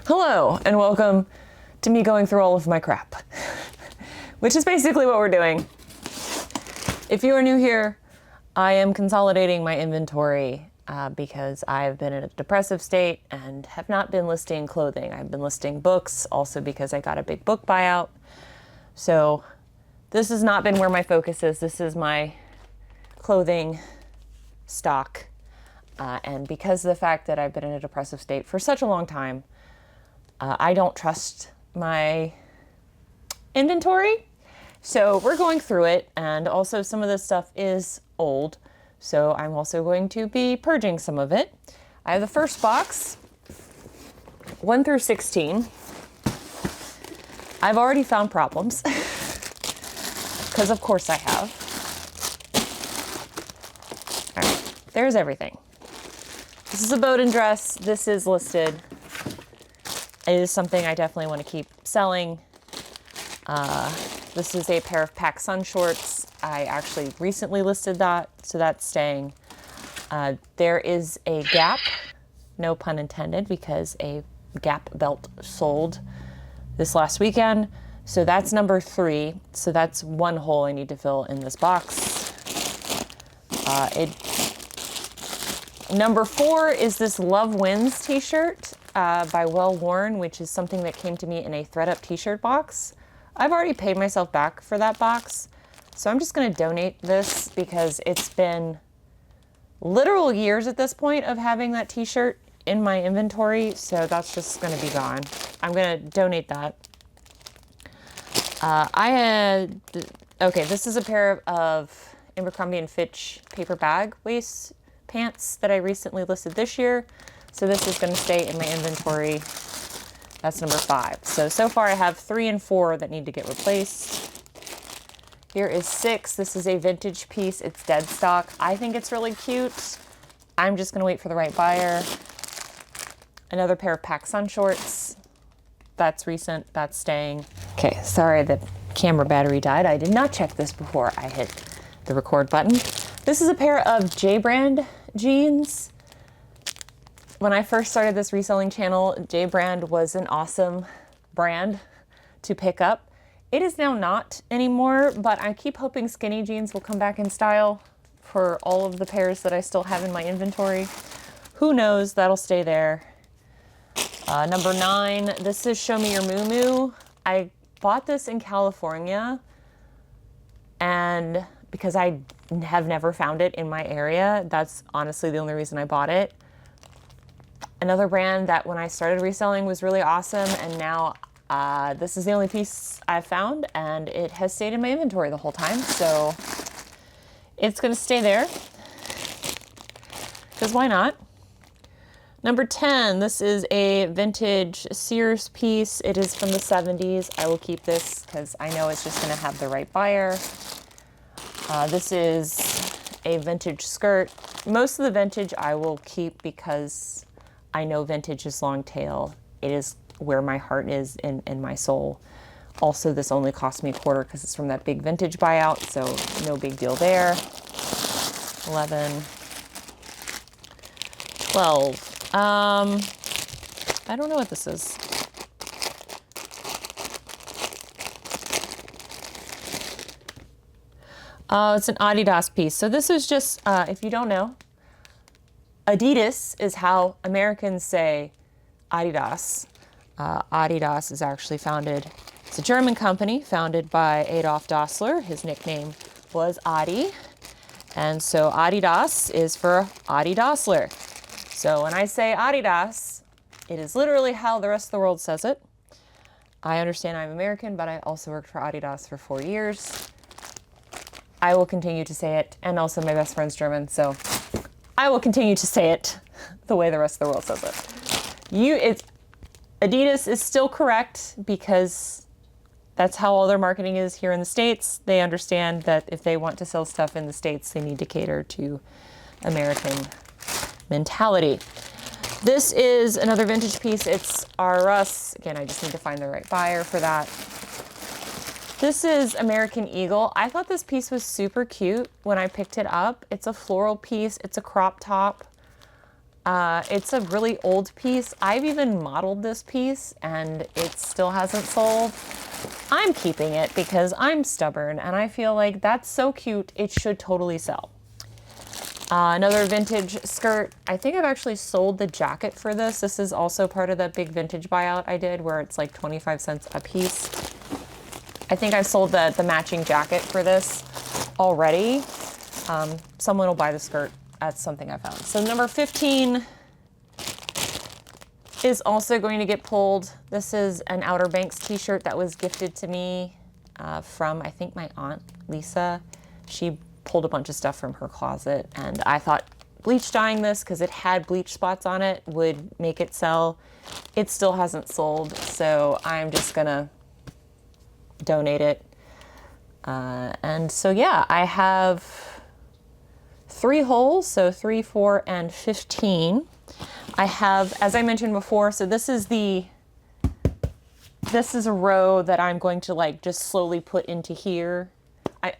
Hello, and welcome to me going through all of my crap, which is basically what we're doing. If you are new here, I am consolidating my inventory because I've been in a depressive state and have not been listing clothing. I've been listing books, also because I got a big book buyout. So this has not been where my focus is. This is my clothing stock. And because of the fact that I've been in a depressive state for such a long time, I don't trust my inventory. So we're going through it, and also some of this stuff is old. So I'm also going to be purging some of it. I have the first box, 1 through 16. I've already found problems, because of course I have. All right, there's everything. This is a Bowden dress. This is listed. It is something I definitely want to keep selling. This is a pair of PacSun shorts. I actually recently listed that, so that's staying. There is a Gap, no pun intended, because a Gap belt sold this last weekend. So that's number 3. So that's one hole I need to fill in this box. Number 4 is this Love Wins t-shirt by Well Worn, which is something that came to me in a thread-up t-shirt box. I've already paid myself back for that box, so I'm just going to donate this because it's been literal years at this point of having that t-shirt in my inventory, so that's just going to be gone. I'm going to donate that. Okay, this is a pair of Abercrombie & Fitch paper bag waist pants that I recently listed this year. So this is going to stay in my inventory. That's number 5. So far I have 3 and 4 that need to get replaced. Here is 6. This is a vintage piece. It's dead stock. I think it's really cute. I'm just going to wait for the right buyer. Another pair of PacSun shorts. That's recent. That's staying. Okay, sorry the camera battery died. I did not check this before I hit the record button. This is a pair of J brand jeans. When I first started this reselling channel, J brand was an awesome brand to pick up. It is now not anymore, but I keep hoping skinny jeans will come back in style for all of the pairs that I still have in my inventory. Who knows? That'll stay there. Number 9, this is Show Me Your Moo Moo. I bought this in California, and because I have never found it in my area, that's honestly the only reason I bought it. Another brand that when I started reselling was really awesome, and now this is the only piece I've found, and it has stayed in my inventory the whole time, so it's going to stay there, because why not? Number 10, this is a vintage Sears piece. It is from the 70s. I will keep this because I know it's just going to have the right buyer. This is a vintage skirt. Most of the vintage I will keep because I know vintage is long tail. It is where my heart is and my soul. Also, this only cost me $1 because it's from that big vintage buyout, so no big deal there. 11, 12. I don't know what this is. It's an Adidas piece. So this is just, if you don't know, Adidas is how Americans say Adidas. Adidas is actually it's a German company founded by Adolf Dassler. His nickname was Adi. And so Adidas is for Adi Dassler. So when I say Adidas, it is literally how the rest of the world says it. I understand I'm American, but I also worked for Adidas for 4 years. I will continue to say it, and also my best friend's German, so I will continue to say it the way the rest of the world says it. Adidas is still correct because that's how all their marketing is here in the States. They understand that if they want to sell stuff in the States, they need to cater to American mentality. This is another vintage piece. It's R Us. Again, I just need to find the right buyer for that. This is American Eagle. I thought this piece was super cute when I picked it up. It's a floral piece. It's a crop top. It's a really old piece. I've even modeled this piece and it still hasn't sold. I'm keeping it because I'm stubborn and I feel like that's so cute, it should totally sell. Another vintage skirt. I think I've actually sold the jacket for this. This is also part of that big vintage buyout I did where it's like 25 cents a piece. I think I sold the matching jacket for this already. Someone will buy the skirt. That's something I found. So number 15 is also going to get pulled. This is an Outer Banks t-shirt that was gifted to me from, I think, my aunt, Lisa. She pulled a bunch of stuff from her closet, and I thought bleach dyeing this, because it had bleach spots on it, would make it sell. It still hasn't sold, so I'm just gonna donate it. And so yeah, I have 3 holes, so 3, 4, and 15. I have, as I mentioned before, so this is a row that I'm going to like just slowly put into here.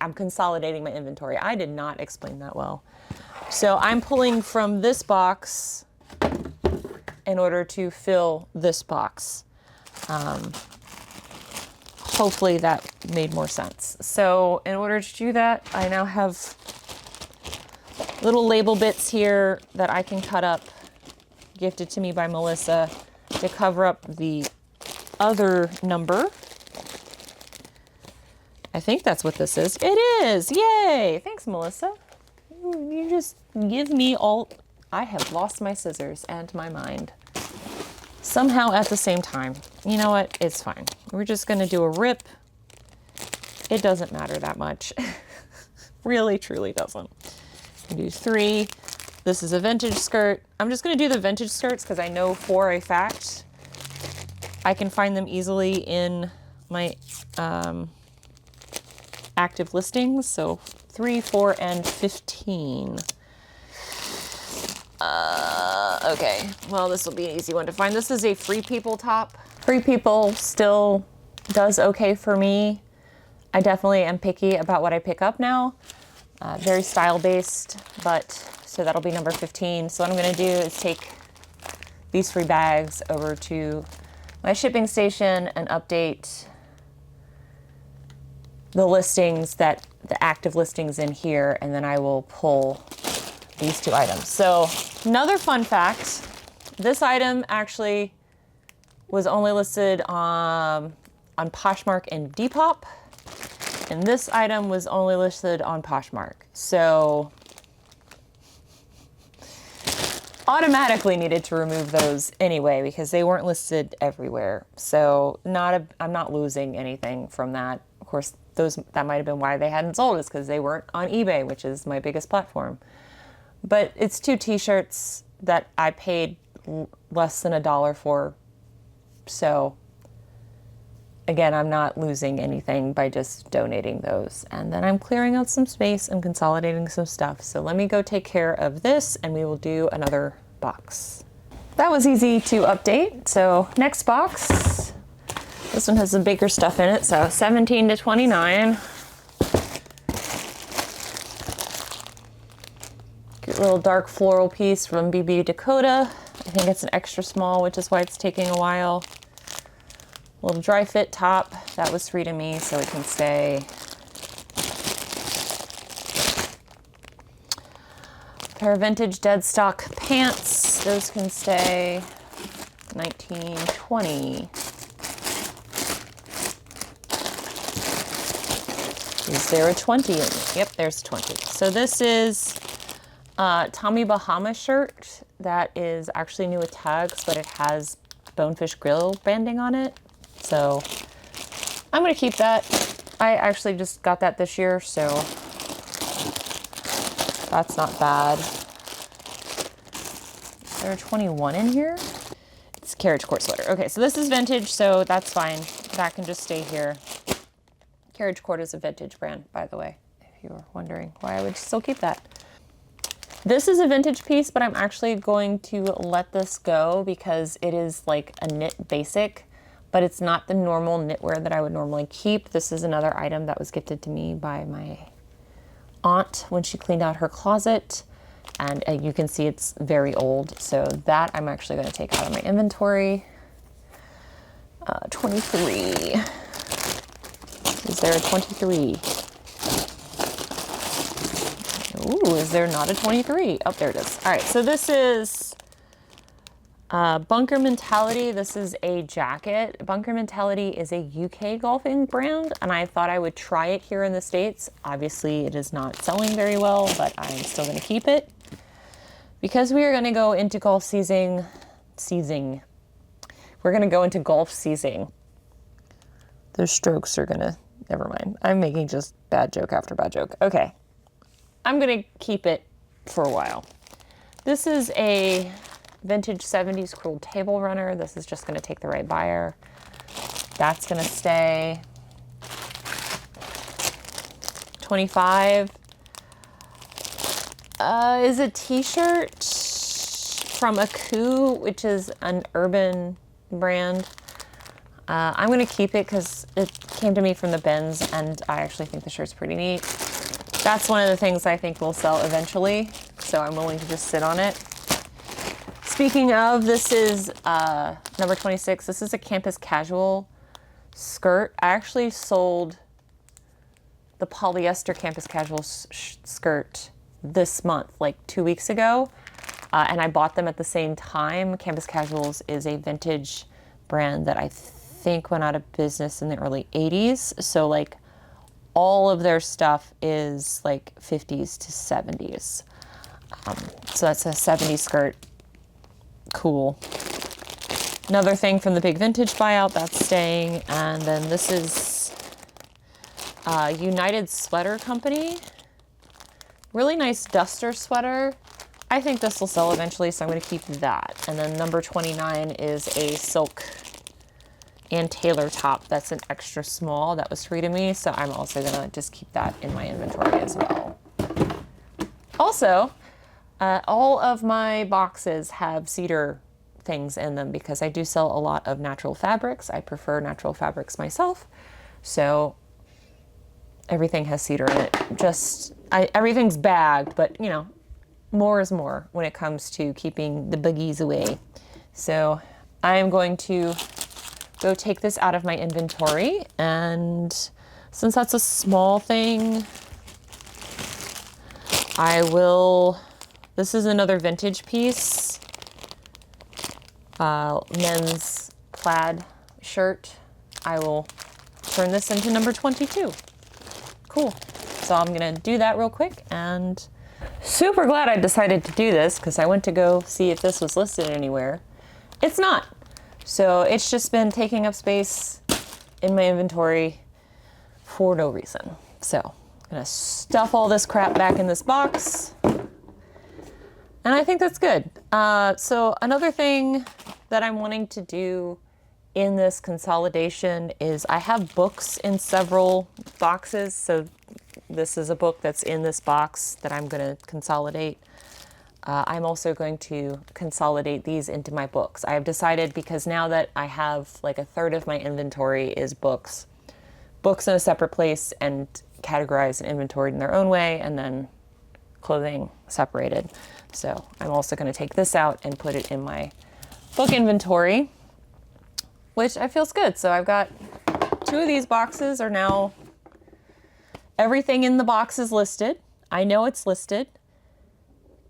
I'm consolidating my inventory. I did not explain that well. So I'm pulling from this box in order to fill this box. Hopefully that made more sense. So in order to do that, I now have little label bits here that I can cut up, gifted to me by Melissa, to cover up the other number. I think that's what this is. It is! Yay! Thanks, Melissa. You just give me all... I have lost my scissors and my mind. Somehow at the same time. You know what? It's fine. We're just going to do a rip. It doesn't matter that much. Really, truly doesn't. Do 3. This is a vintage skirt. I'm just going to do the vintage skirts because I know for a fact I can find them easily in my active listings. So 3, 4, and 15. Okay, well, this will be an easy one to find. This is a Free People top. Free People still does okay for me. I definitely am picky about what I pick up now. Very style-based, but so that'll be number 15. So what I'm gonna do is take these free bags over to my shipping station and update the listings, the active listings in here, and then I will pull these 2 items. So another fun fact, this item actually was only listed on Poshmark and Depop, and this item was only listed on Poshmark. So automatically needed to remove those anyway because they weren't listed everywhere. So I'm not losing anything from that. Of course, that might have been why they hadn't sold, is because they weren't on eBay, which is my biggest platform. But it's 2 t-shirts that I paid less than $1 for. So again, I'm not losing anything by just donating those. And then I'm clearing out some space and consolidating some stuff. So let me go take care of this and we will do another box. That was easy to update. So next box, this one has some bigger stuff in it. So 17 to 29. Cute little dark floral piece from BB Dakota. I think it's an extra small, which is why it's taking a while. Little dry fit top. That was free to me, so it can stay. Pair of vintage dead stock pants. Those can stay. 19, 20. Is there a 20 in it? Yep, there's 20. So this is Tommy Bahama shirt that is actually new with tags, but it has Bonefish Grill branding on it. So I'm gonna keep that. I actually just got that this year, so that's not bad. Is there a 21 in here? It's a carriage court sweater. Okay, so this is vintage, so that's fine. That can just stay here. Carriage Court is a vintage brand, by the way, if you were wondering why I would still keep that. This is a vintage piece, but I'm actually going to let this go because it is like a knit basic, but it's not the normal knitwear that I would normally keep. This is another item that was gifted to me by my aunt when she cleaned out her closet. And you can see it's very old. So that I'm actually going to take out of my inventory. 23. Is there a 23? Ooh, is there not a 23? Oh, there it is. All right, so this is Bunker Mentality. This is a jacket. Bunker Mentality is a UK golfing brand, and I thought I would try it here in the States. Obviously, it is not selling very well, but I'm still going to keep it because we are going to go into golf season. We're going to go into golf season. Those strokes are going to, never mind. I'm making just bad joke after bad joke. Okay. I'm going to keep it for a while. This is a vintage 70s cruel table runner. This is just going to take the right buyer. That's going to stay. 25 is a t-shirt from Aku, which is an urban brand. I'm going to keep it because it came to me from the bins, and I actually think the shirt's pretty neat. That's one of the things I think will sell eventually, so I'm willing to just sit on it. Speaking of, this is number 26. This is a campus casual skirt. I actually sold the polyester campus casual skirt this month, like 2 weeks ago, and I bought them at the same time. Campus Casuals is a vintage brand that I think went out of business in the early 80s, so like all of their stuff is like 50s to 70s. So that's a 70s skirt. Cool. Another thing from the big vintage buyout, that's staying. And then this is United Sweater Company. Really nice duster sweater. I think this will sell eventually, so I'm going to keep that. And then number 29 is a silk and tailor top. That's an extra small. That was free to me, so I'm also going to just keep that in my inventory as well. Also, all of my boxes have cedar things in them because I do sell a lot of natural fabrics. I prefer natural fabrics myself, so everything has cedar in it. Everything's bagged, but you know, more is more when it comes to keeping the buggies away. So I am going to go take this out of my inventory, and since that's a small thing, this is another vintage piece, men's plaid shirt. I will turn this into number 22. Cool. So I'm gonna do that real quick, and super glad I decided to do this because I went to go see if this was listed anywhere. It's not. So it's just been taking up space in my inventory for no reason. So I'm gonna stuff all this crap back in this box. And I think that's good. So another thing that I'm wanting to do in this consolidation is I have books in several boxes. So this is a book that's in this box that I'm going to consolidate. I'm also going to consolidate these into my books. I have decided, because now that I have like a third of my inventory is books in a separate place and categorized and inventoried in their own way, and then clothing separated. So I'm also going to take this out and put it in my book inventory, which I feels good. So I've got 2 of these boxes are now, everything in the box is listed. I know it's listed.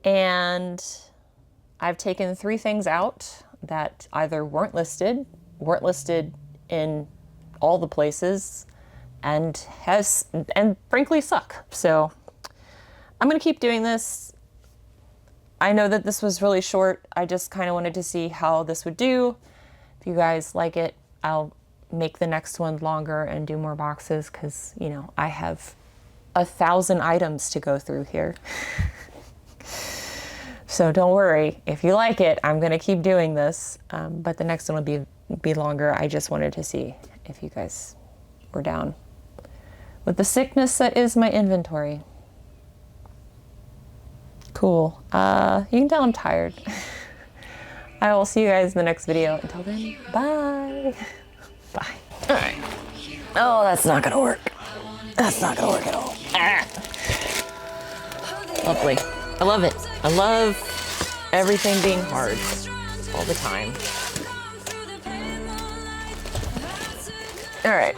And I've taken 3 things out that either weren't listed in all the places, and frankly suck. So I'm going to keep doing this. I know that this was really short. I just kind of wanted to see how this would do. If you guys like it, I'll make the next one longer and do more boxes because, you know, I have 1,000 items to go through here. So don't worry. If you like it, I'm going to keep doing this. But the next one will be longer. I just wanted to see if you guys were down with the sickness that is my inventory. Cool. You can tell I'm tired. I will see you guys in the next video. Until then, bye. Bye. All right. Oh, that's not gonna work. That's not gonna work at all. Ah. Lovely. I love it. I love everything being hard all the time. All right.